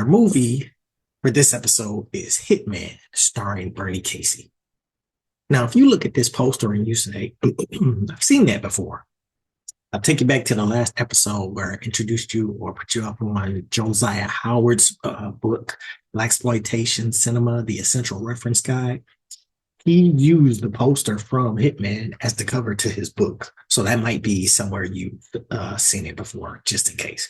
Our movie for this episode is Hitman, starring Bernie Casey. Now, if you look at this poster and you say, I've seen that before, I'll take you back to the last episode where I introduced you or put you up on Josiah Howard's book, Blaxploitation Cinema, the Essential Reference Guide. He used the poster from Hitman as the cover to his book. So that might be somewhere you've seen it before, just in case.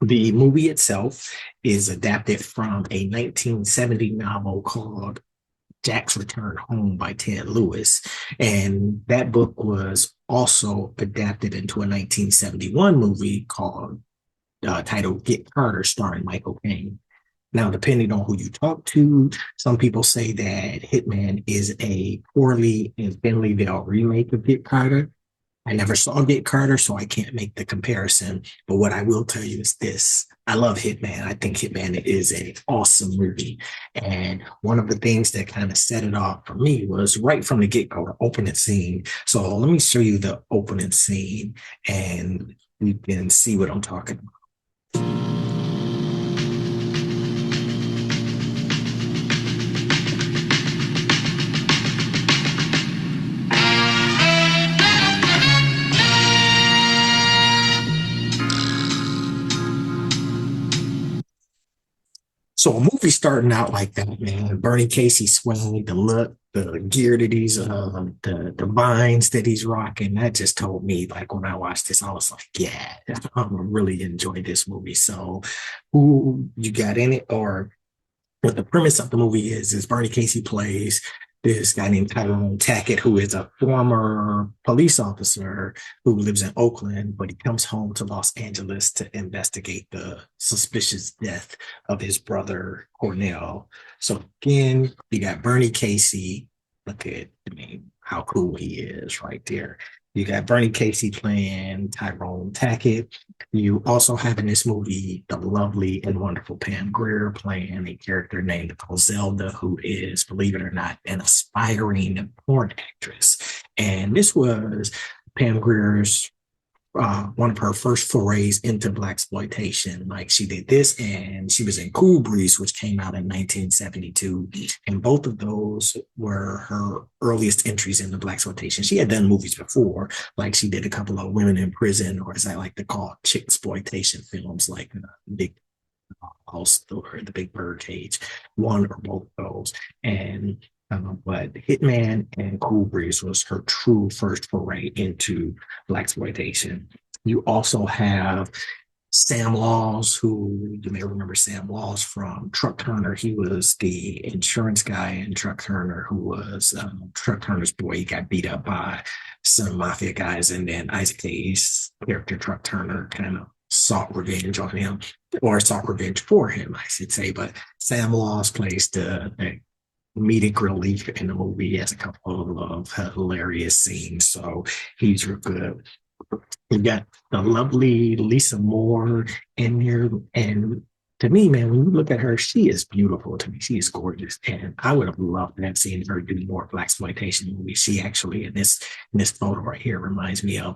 The movie itself is adapted from a 1970 novel called Jack's Return Home by Ted Lewis. And that book was also adapted into a 1971 movie called titled Get Carter, starring Michael Caine. Now, depending on who you talk to, some people say that Hitman is a poorly and thinly veiled remake of Get Carter. I never saw Get Carter, so I can't make the comparison. But what I will tell you is this. I love Hitman. I think Hitman is an awesome movie. And one of the things that kind of set it off for me was right from the get-go, the opening scene. So let me show you the opening scene and you can see what I'm talking about. So a movie starting out like that, man. Bernie Casey swing, the look, the gear that he's the vines that he's rocking. That just told me, like when I watched this, I was like, yeah, I'm gonna really enjoy this movie. So who you got in it, or what the premise of the movie is Bernie Casey plays this guy named Tyrone Tackett, who is a former police officer who lives in Oakland, but he comes home to Los Angeles to investigate the suspicious death of his brother, Cornell. So again, you got Bernie Casey. Look at, I mean, how cool he is right there. You got Bernie Casey playing Tyrone Tackett. You also have in this movie the lovely and wonderful Pam Grier playing a character named Zelda, who is, believe it or not, an aspiring porn actress. And this was Pam Grier's one of her first forays into Blaxploitation. Like she did this, and she was in Cool Breeze, which came out in 1972, and both of those were her earliest entries into Blaxploitation. She had done movies before, like she did a couple of Women in Prison, or as I like to call, chick exploitation films, like Big House or The Big Birdcage, one or both of those. And but Hitman and Cool Breeze was her true first foray into Blaxploitation. You also have Sam Laws, who you may remember Sam Laws from Truck Turner. He was the insurance guy in Truck Turner, who was Truck Turner's boy. He got beat up by some mafia guys, and then Isaac Hayes' character Truck Turner kind of sought revenge on him, or sought revenge for him, I should say. But Sam Laws plays the comedic relief in the movie. He has a couple of hilarious scenes, so he's real good. You got the lovely Lisa Moore in here, and to me, man, when you look at her, she is beautiful to me. She is gorgeous, and I would have loved to have seen her do more Blaxploitation movies. She actually in this photo right here reminds me of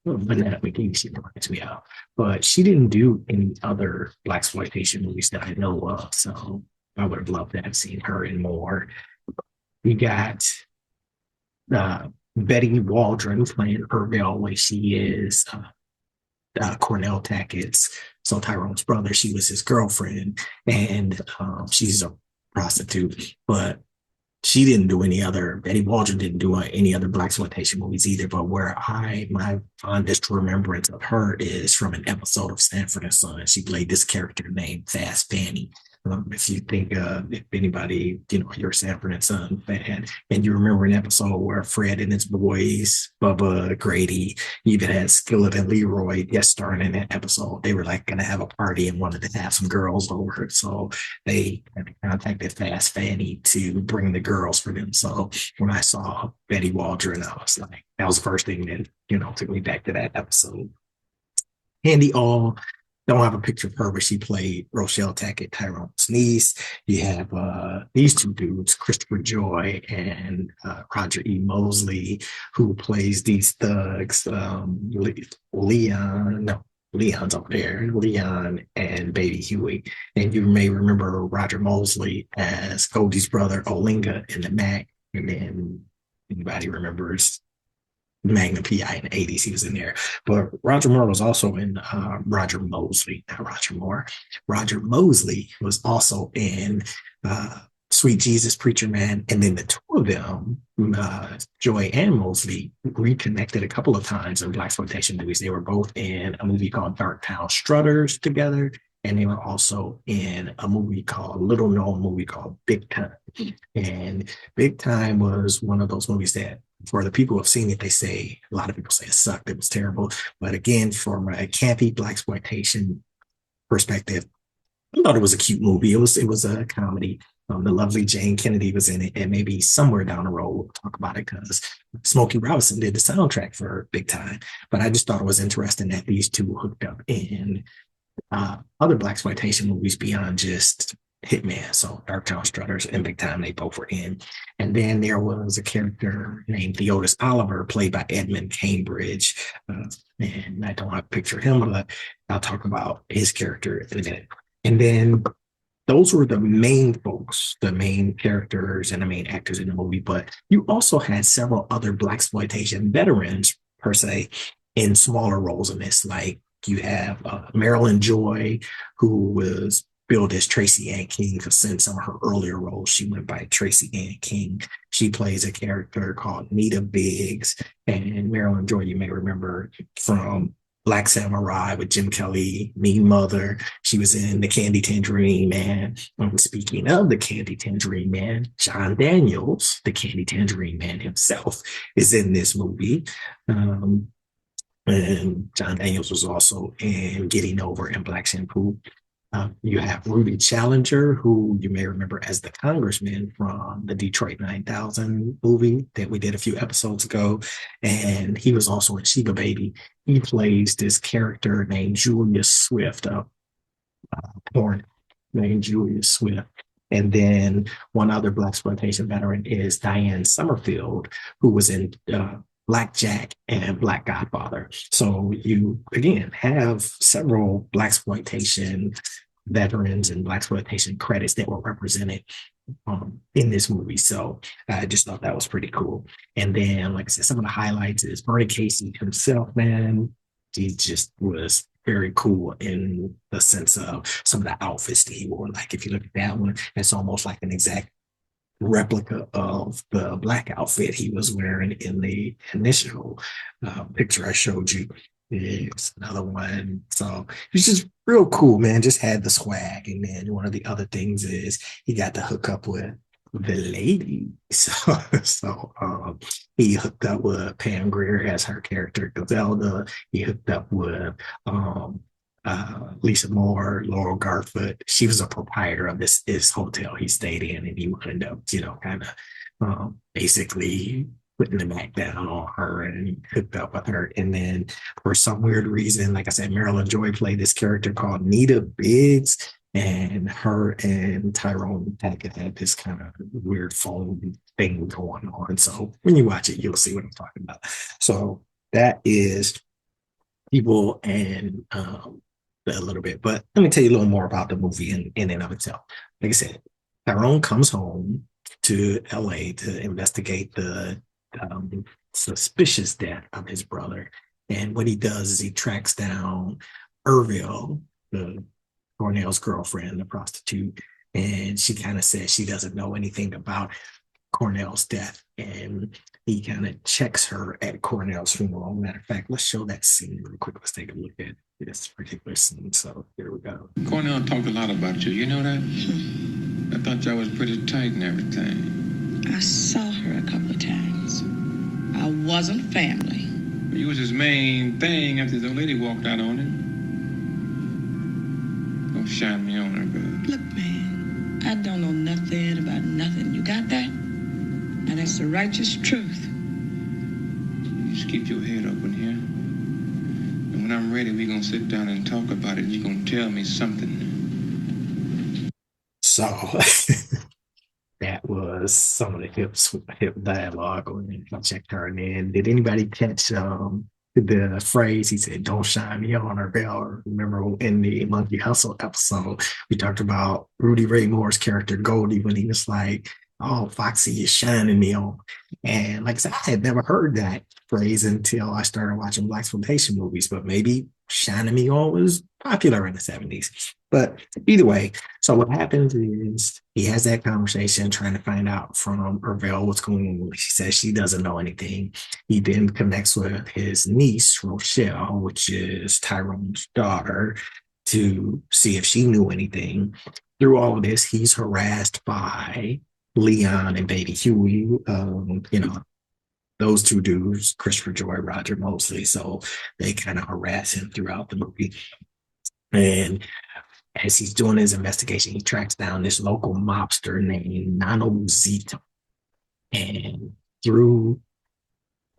Vanessa McGee. She reminds me of, but she didn't do any other Blaxploitation movies that I know of. So I would have loved to have seen her in more. You got Betty Waldron playing Irvell, like she is Cornell Tackett's, so Tyrone's brother. She was his girlfriend, and she's a prostitute, but she didn't do any other. Betty Waldron didn't do any other Blaxploitation movies either. But where my fondest remembrance of her is from an episode of Sanford and Son. She played this character named Fast Fanny. If you think if anybody, you're a Sanford and Son fan, and you remember an episode where Fred and his boys, Bubba, Grady, even had Skillet and Leroy guest starring in that episode. They were like going to have a party and wanted to have some girls over. So they contacted Fast Fanny to bring the girls for them. So when I saw Betty Waldron, I was like, that was the first thing that, took me back to that episode. Handy All, don't have a picture of her, but she played Rochelle Tackett, Tyrone's niece. You have these two dudes, Christopher Joy and Roger E. Mosley, who plays these thugs. Leon, no, Leon's over there, Leon and Baby Huey. And you may remember Roger Mosley as Goldie's brother, Olinga, in the Mac. And then anybody remembers Magnum PI in the 80s, he was in there. But Roger Moore was also in Roger Mosley, not Roger Moore. Roger Mosley was also in uh, Sweet Jesus Preacher Man. And then the two of them, Joy and Mosley, reconnected a couple of times in Blaxploitation movies. They were both in a movie called Darktown Strutters together. And they were also in a movie called, little known movie called Big Time. And Big Time was one of those movies that for the people who have seen it, they say a lot of people say it sucked, it was terrible. But again, from a campy Blaxploitation perspective, I thought it was a cute movie. It was a comedy. The lovely Jane Kennedy was in it, and maybe somewhere down the road we'll talk about it because Smokey Robinson did the soundtrack for Big Time. But I just thought it was interesting that these two hooked up in other Blaxploitation movies beyond just Hitman. So Darktown Strutters and Big Time, they both were in. And then there was a character named Theodis Oliver, played by Edmund Cambridge. And I don't have a picture of him, but I'll talk about his character in a minute. And then those were the main folks, the main characters and the main actors in the movie. But you also had several other Blaxploitation veterans, per se, in smaller roles in this. Like you have Marilyn Joy, who was billed as Tracy Ann King, because in some of her earlier roles, she went by Tracy Ann King. She plays a character called Nita Biggs. And Marilyn Joy, you may remember from Black Samurai with Jim Kelly, Mean Mother. She was in The Candy Tangerine Man. Speaking of The Candy Tangerine Man, John Daniels, The Candy Tangerine Man himself, is in this movie. And John Daniels was also in Getting Over and Black Shampoo. You have Rudy Challenger, who you may remember as the congressman from the Detroit 9000 movie that we did a few episodes ago. And he was also in Sheba Baby. He plays this character named Julius Swift, porn named Julius Swift. And then one other Blaxploitation veteran is Diane Summerfield, who was in Black Jack and Black Godfather. So you again have several Blaxploitation veterans and Blaxploitation credits that were represented in this movie. So I just thought that was pretty cool. And then, like I said, some of the highlights is Bernie Casey himself, man. He just was very cool in the sense of some of the outfits that he wore. Like if you look at that one, it's almost like an exact replica of the black outfit he was wearing in the initial picture I showed you. It's another one. So it's just real cool, man. Just had the swag. And then one of the other things is he got to hook up with the lady. So he hooked up with Pam Grier as her character, Zelda. He hooked up with Lisa Moore, Laurel Garfoot. She was a proprietor of this hotel he stayed in, and he wound up, kind of basically putting the back down on her and hooked up with her. And then for some weird reason, like I said, Marilyn Joy played this character called Nita Biggs, and her and Tyrone Tackett had this kind of weird phone thing going on. So when you watch it, you'll see what I'm talking about. So that is people and a little bit, but let me tell you a little more about the movie in and of itself. Like I said, Tyrone comes home to LA to investigate the suspicious death of his brother. And what he does is he tracks down Irville, the Cornell's girlfriend, the prostitute, and she kind of says she doesn't know anything about Cornell's death. And he kind of checks her at Cornell's funeral. Matter of fact, let's show that scene real quick. Let's take a look at this particular scene. So here we go. Cornell talked a lot about you. You know that? I thought y'all was pretty tight and everything. I saw her a couple of times. I wasn't family. You was his main thing after the old lady walked out on him. Don't shine me on her, girl. Look, man, I don't know nothing about nothing. You got that? And that's the righteous truth. You just keep your head open here. And when I'm ready, we're going to sit down and talk about it. You're going to tell me something. So that was some of the hip dialogue. And I checked her. And then did anybody catch the phrase he said, "Don't shine me on," or Bell. Remember in the Monkey Hustle episode, we talked about Rudy Ray Moore's character Goldie when he was like, "Oh, Foxy is shining me on," and like I said, I had never heard that phrase until I started watching Blaxploitation movies. But maybe "shining me on" was popular in the '70s. But either way, so what happens is he has that conversation trying to find out from Ravel what's going on. She says she doesn't know anything. He then connects with his niece, Rochelle, which is Tyrone's daughter, to see if she knew anything. Through all of this, he's harassed by Leon and Baby Huey, those two dudes, Christopher Joy, Roger Mosley. So they kind of harass him throughout the movie. And as he's doing his investigation, he tracks down this local mobster named Nano Zito. And through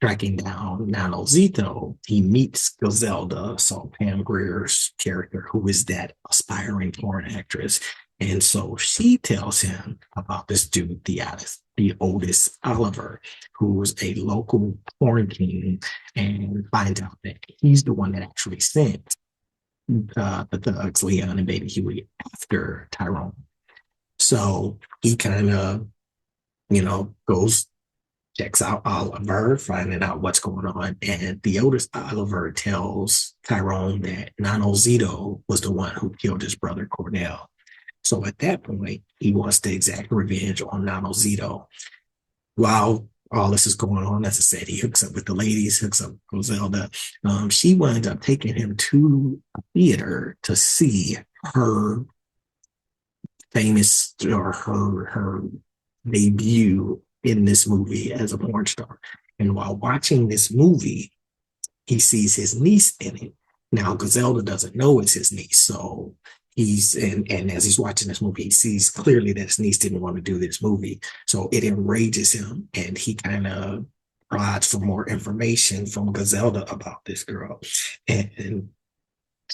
tracking down Nano Zito, he meets Griselda, so Pam Grier's character, who is that aspiring porn actress. And so she tells him about this dude, the Otis Oliver, who's a local porn king, and finds out that he's the one that actually sent the thugs, Leon and Baby Huey, after Tyrone. So he kind of, goes, checks out Oliver, finding out what's going on. And Theodis Oliver tells Tyrone that Nano Zito was the one who killed his brother Cornell. So at that point, he wants to exact revenge on Nano Zito. While all this is going on, as I said, he hooks up with the ladies, hooks up with Griselda. She winds up taking him to a theater to see her famous, or her debut in this movie as a porn star. And while watching this movie, he sees his niece in it. Now, Griselda doesn't know it's his niece. So and as he's watching this movie, he sees clearly that his niece didn't want to do this movie. So it enrages him, and he kind of prods for more information from Griselda about this girl. And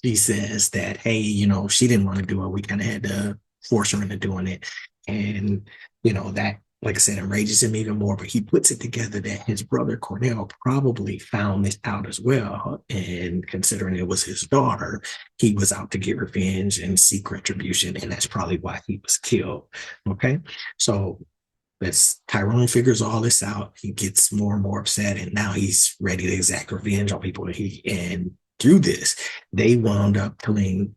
she says that, hey, she didn't want to do it. We kind of had to force her into doing it. And, that, like I said, enrages him even more. But he puts it together that his brother Cornell probably found this out as well. And considering it was his daughter, he was out to get revenge and seek retribution. And that's probably why he was killed. Okay. So as Tyrone figures all this out, he gets more and more upset. And now he's ready to exact revenge on people. And through this, they wound up killing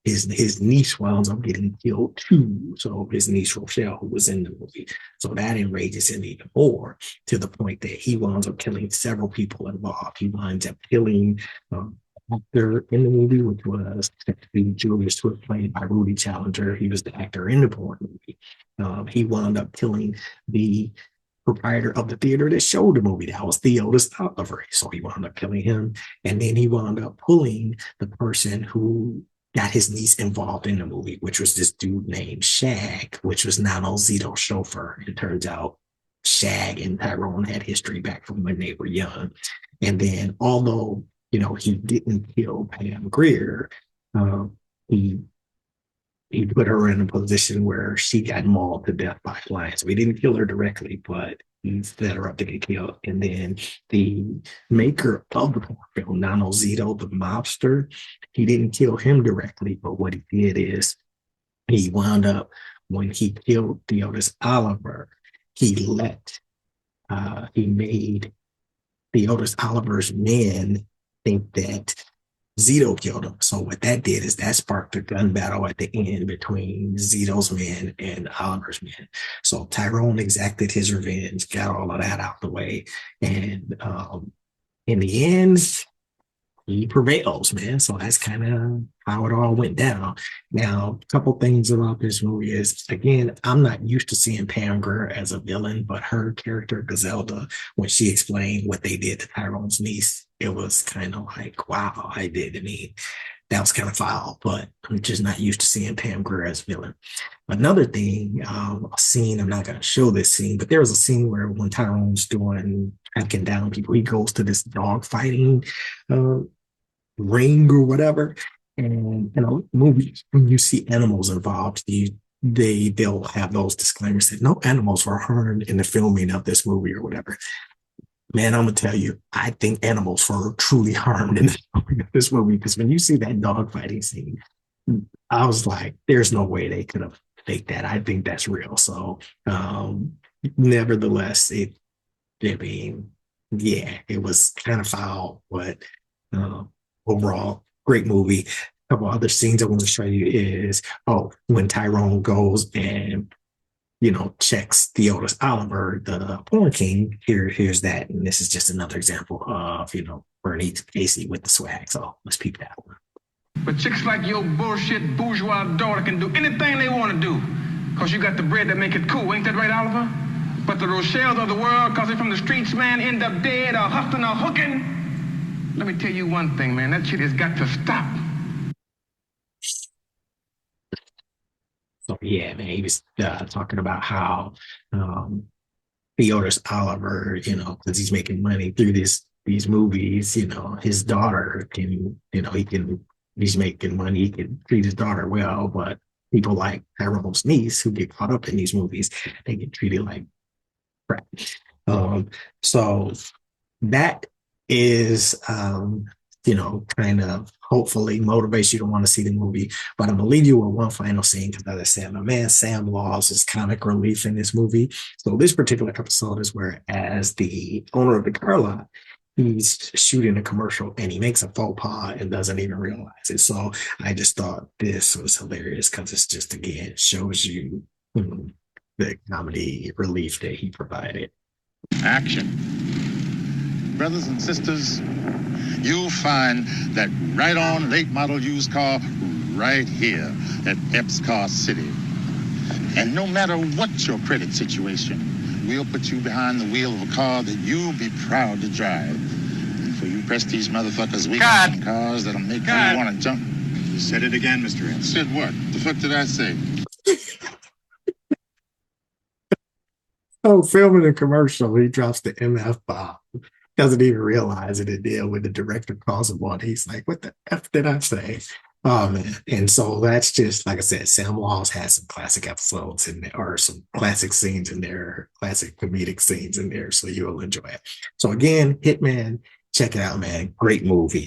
his niece wound up getting killed too. So his niece Rochelle, who was in the movie. So that enrages him even more, to the point that he winds up killing several people involved. He winds up killing actor in the movie, which was Julius Swift, played by Rudy Challenger. He was the actor in the porn movie. He wound up killing the proprietor of the theater that showed the movie. That was Theodis Oliver. So he wound up killing him. And then he wound up pulling the person who got his niece involved in the movie, which was this dude named Shag, which was Nano Zito's chauffeur. It turns out Shag and Tyrone had history back from when they were young. And then, although, he didn't kill Pam Grier, he put her in a position where she got mauled to death by flies. So he didn't kill her directly, but he set her up to get killed. And then the maker of the porn film, Nano Zito, the mobster, he didn't kill him directly, but what he did is he wound up, when he killed Theodis Oliver, he made Theodis Oliver's men think that Zito killed him. So what that did is that sparked a gun battle at the end between Zito's men and Oliver's men. So Tyrone exacted his revenge, got all of that out the way. And in the end, he prevails, man. So that's kind of how it all went down. Now, a couple things about this movie is, again, I'm not used to seeing Pam Grier as a villain, but her character, Griselda, when she explained what they did to Tyrone's niece, it was kind of like, wow, I mean, that was kind of foul, but I'm just not used to seeing Pam Grier as a villain. Another thing, a scene, I'm not going to show this scene, but there was a scene where when Tyrone's tracking down people, he goes to this dog fighting ring or whatever. And in a movie, when you see animals involved, they'll have those disclaimers that no animals were harmed in the filming of this movie or whatever. Man, I'm gonna tell you, I think animals were truly harmed in this movie because when you see that dog fighting scene, I was like, "There's no way they could have faked that." I think that's real. So, nevertheless, I mean, yeah, it was kind of foul, but uh, overall, great movie. A couple other scenes I want to show you is when Tyrone goes and checks Theodis Oliver, the porn king. Here's that, and this is just another example of Bernie Casey with the swag. So let's peep that one. But chicks like your bullshit bourgeois daughter can do anything they want to do. Because you got the bread that make it cool. Ain't that right, Oliver? But the Rochelles of the world, because they're from the streets, man, end up dead or hustling or hooking. Let me tell you one thing, man. That shit has got to stop. So yeah, man, he was talking about how Theodis Oliver, because he's making money through these movies, his daughter can, he's making money, he can treat his daughter well, but people like Tyrone's niece who get caught up in these movies, they get treated like crap. Um, so that is kind of hopefully motivates you to want to see the movie. But I'm gonna leave you with one final scene because as I said, my man Sam Laws is comic relief in this movie. So this particular episode is where as the owner of the car lot, he's shooting a commercial and he makes a faux pas and doesn't even realize it. So I just thought this was hilarious because it's just again shows you the comedy relief that he provided. Action. Brothers and sisters, you'll find that right on late model used car right here at Epps Car City. And no matter what your credit situation, we'll put you behind the wheel of a car that you'll be proud to drive. And for you prestige motherfuckers, we got some cars that'll make you want to jump. You said it again, Mr. Epps. Said what? The fuck did I say? Oh, filming a commercial, he drops the MF bomb. Doesn't even realize it. And then when the director calls him on, he's like, "What the F did I say?" Oh man. And so that's just like I said, Sam Laws has some classic episodes in there, or some classic scenes in there, classic comedic scenes in there. So you'll enjoy it. So again, Hitman, check it out, man. Great movie.